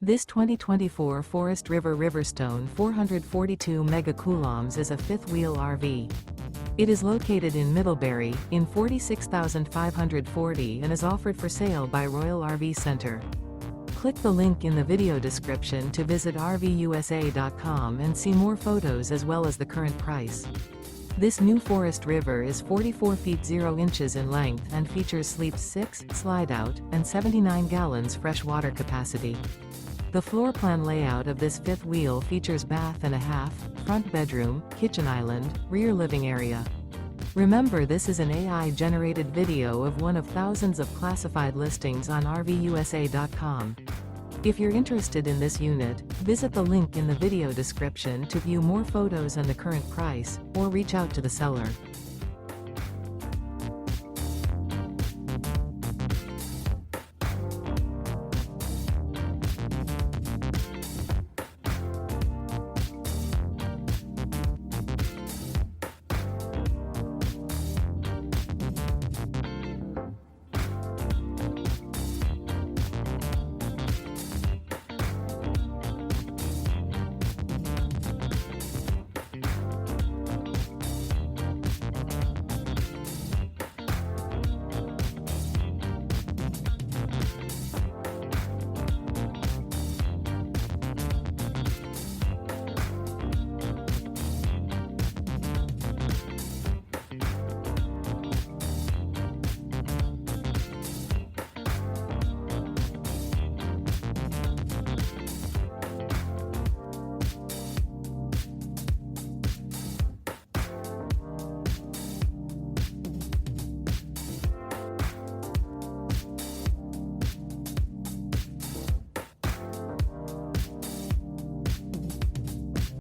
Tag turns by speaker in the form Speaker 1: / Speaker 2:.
Speaker 1: This 2024 Forest River RiverStone 442 megacoulombs is a fifth-wheel RV. It is located in Middlebury, in 46,540 and is offered for sale by Royal RV Center. Click the link in the video description to visit RVUSA.com and see more photos as well as the current price. This new Forest River is 44 feet 0 inches in length and features sleeps 6, slide-out, and 79 gallons fresh water capacity. The floor plan layout of this fifth wheel features bath and a half, front bedroom, kitchen island, rear living area. Remember, this is an AI-generated video of one of thousands of classified listings on RVUSA.com. If you're interested in this unit, visit the link in the video description to view more photos and the current price, or reach out to the seller.